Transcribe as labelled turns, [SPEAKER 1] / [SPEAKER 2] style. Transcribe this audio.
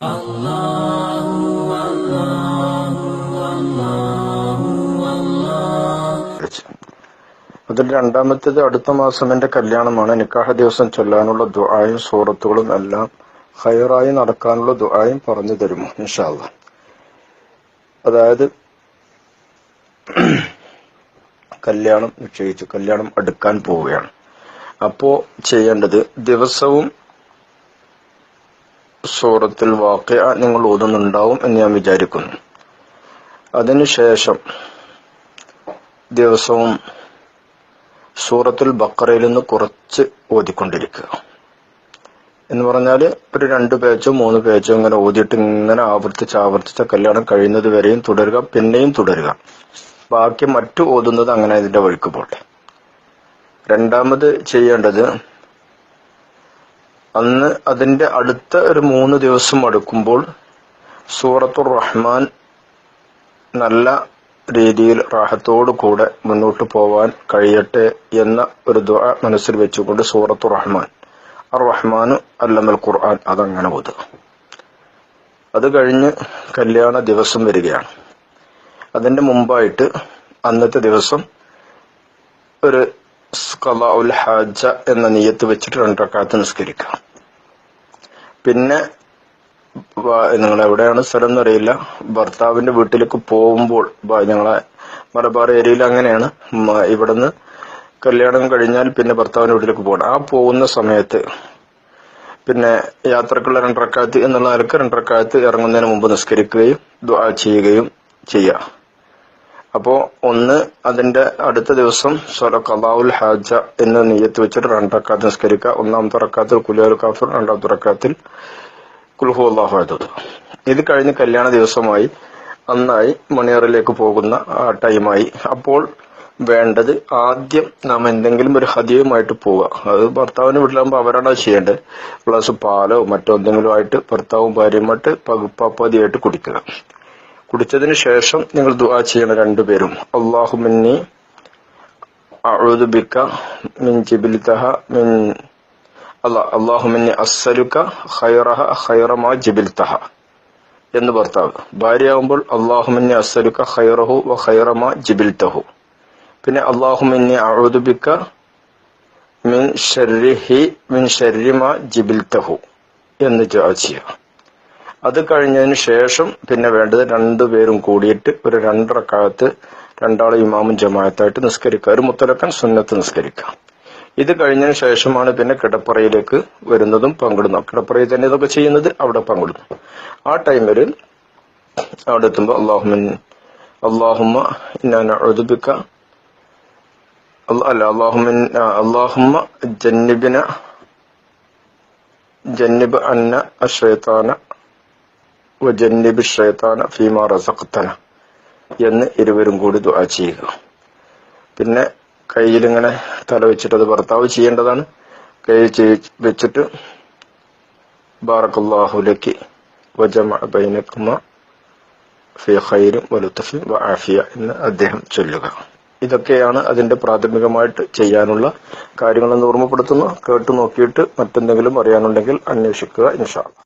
[SPEAKER 1] അതിൽ രണ്ടാമത്തേത്, അടുത്ത മാസം എന്റെ കല്യാണമാണ്. നിക്കാഹ് ദിവസം ചൊല്ലാനുള്ള ദുആയും സൂറത്തുകളും എല്ലാം ഖൈറായി നടക്കാനുള്ള ദുആയും പറഞ്ഞു തരുമോ? ഇൻഷാ അല്ലാഹ്. അതായത് കല്യാണം നിശ്ചയിച്ചു, കല്യാണം അടുക്കാൻ പോവുകയാണ്. അപ്പോ ചെയ്യേണ്ടത്, ദിവസവും സൂറത്തുൽ വാഖിഅ നിങ്ങൾ ഓതുന്നുണ്ടാവും എന്ന് ഞാൻ വിചാരിക്കുന്നു. അതിനുശേഷം ദിവസവും സൂറത്തുൽ ബഖറയിൽ നിന്ന് കുറച്ച് ഓതിക്കൊണ്ടിരിക്കുക. എന്ന് പറഞ്ഞാൽ ഒരു 2 പേജോ 3 പേജോ ഇങ്ങനെ ഓതിയിട്ട് ഇങ്ങനെ ആവർത്തിച്ച് കല്യാണം കഴിയുന്നത് വരെയും തുടരുക, പിന്നെയും തുടരുക. ബാക്കി മറ്റു ഓതുന്നത് അങ്ങനെ അതിന്റെ വഴിക്ക് പോട്ടെ. രണ്ടാമത് ചെയ്യേണ്ടത്, അന്ന് അതിന്റെ അടുത്ത ഒരു 3 ദിവസം അടുക്കുമ്പോൾ സൂറത്തുർ റഹ്മാൻ നല്ല രീതിയിൽ റാഹത്തോടു കൂടെ മുന്നോട്ട് പോവാൻ കഴിയട്ടെ എന്ന ഒരു ദുആ മനസ്സിൽ വെച്ചുകൊണ്ട് സൂറത്തുർ റഹ്മാൻ, അർ റഹ്മാനു അല്ലമൽ ഖുർആൻ, അതങ്ങനെ ഓതുക. അത് കഴിഞ്ഞ് കല്യാണ ദിവസം വരികയാണ്. അതിന്റെ മുമ്പായിട്ട് അന്നത്തെ ദിവസം ഒരു ഖളാഉൽ ഹാജ എന്ന നിയ്യത്ത് വെച്ചിട്ട് 2 റക്അത്ത് നിസ്കരിക്കുക. പിന്നെ നിങ്ങൾ എവിടെയാണ് സ്ഥലം എന്നറിയില്ല, ഭർത്താവിന്റെ വീട്ടിലേക്ക് പോകുമ്പോൾ, ഞങ്ങളെ മലബാർ ഏരിയയിൽ അങ്ങനെയാണ്, ഇവിടുന്ന് കല്യാണം കഴിഞ്ഞാൽ പിന്നെ ഭർത്താവിന്റെ വീട്ടിലേക്ക് പോകണം. ആ പോകുന്ന സമയത്ത് പിന്നെ യാത്രക്കുള്ള 2 റക്അത്ത് എന്നുള്ള നിലക്ക് 2 റക്അത്ത് ഇറങ്ങുന്നതിന് മുമ്പ് നിസ്കരിക്കുകയും ദുആ ചെയ്യുകയും ചെയ്യുക. അപ്പോ ഒന്ന്, അതിന്റെ അടുത്ത ദിവസം ഖളാഉൽ ഹാജ എന്ന നിയ്യത്ത് വെച്ചിട്ട് 2 റക്അത്ത് നിസ്കരിക്കുക. ഒന്നാമത്തെ റക്അത്തിൽ ഖുൽ യാ അയ്യുഹൽ കാഫിറൂൻ, രണ്ടാമത്തെ റക്അത്തിൽ ഖുൽ ഹുവല്ലാഹു അഹദ്. ഇത് കഴിഞ്ഞ് കല്യാണ ദിവസമായി, നന്നായി മണിയറിലേക്ക് പോകുന്ന ആ ടൈമായി. അപ്പോൾ വേണ്ടത്, ആദ്യം നാം എന്തെങ്കിലും ഒരു ഹദിയയുമായിട്ട് പോവുക. അത് ഭർത്താവിന് വീട്ടിലാകുമ്പോൾ അവരാണ് ചെയ്യേണ്ടത്. ഗ്ലാസ് പാലോ മറ്റോ എന്തെങ്കിലും ആയിട്ട് ഭർത്താവും ഭാര്യയുമായിട്ട് പകുപ്പാപ്പതിയായിട്ട് കുടിക്കുക. കുടിച്ചതിന് ശേഷം നിങ്ങൾ ദുആ ചെയ്യണം 2 പേരും. അല്ലാഹുമ്മന്നി അഊദു ബിക മിൻ ജിബിൽതഹ മിൻ അല്ലാഹുമ്മന്നി അസ്അലുക ഖൈറഹ ഖൈറ മാ ജിബിൽതഹ എന്ന് ഭർത്താവ്. ഭാര്യയാകുമ്പോൾ അല്ലാഹുമ്മന്നി അസ്അലുക ഖൈറഹു വ ഖൈറ മാ ജിബിൽതഹു. പിന്നെ അല്ലാഹുമ്മന്നി അഊദു ബിക മിൻ ശർരി മാ ജിബിൽതഹു എന്ന് ദുആ ചെയ്യുക. അത് കഴിഞ്ഞതിന് ശേഷം പിന്നെ വേണ്ടത് 2 പേരും കൂടിയിട്ട് ഒരു 2 റക്അത്ത്, 2 ഇമാമും ജമാഅത്തായിട്ട് നിസ്കരിക്കുക. ഒരു മുത്തലക്കൻ സുന്നത്ത് നിസ്കരിക്കുക. ഇത് കഴിഞ്ഞതിന് ശേഷമാണ് പിന്നെ കിടപ്പറയിലേക്ക് വരുന്നതും പങ്കിടുന്നതും. കിടപ്പറയിൽ തന്നെ ഇതൊക്കെ ചെയ്യുന്നത്, അവിടെ പങ്കിടുന്നു. ആ ടൈമിൽ അവിടെ എത്തുമ്പോൾ അല്ലാഹുമ്മ ഇന്നാ നഊദു ബിക അല്ലാഹുമ്മ ജന്നിബ് അന്ന അശ്ശൈത്താന വജന്നിബ് ശൈത്താന ഫീമാ റസഖ്തന എന്ന് ഇരുവരും കൂടി ദുആ ചെയ്യുക. പിന്നെ കയ്യിലിങ്ങനെ തല വെച്ചിട്ട്, അത് ഭർത്താവ് ചെയ്യേണ്ടതാണ്, കയ്യിൽ വെച്ചിട്ട് ബാറക്കല്ലാഹു ലക്കി വജമഅ ബൈനകുമാ ഫീ ഖൈരിൻ വലുത്ഫിൻ വആഫിയ എന്ന് അദ്ദേഹം ചൊല്ലുക. ഇതൊക്കെയാണ് അതിന്റെ പ്രാഥമികമായിട്ട് ചെയ്യാനുള്ള കാര്യങ്ങളെന്ന് ഓർമ്മപ്പെടുത്തുന്നു. കേട്ടു നോക്കിയിട്ട് മറ്റെന്തെങ്കിലും അറിയാനുണ്ടെങ്കിൽ അന്വേഷിക്കുക ഇൻഷാ അല്ലാഹ്.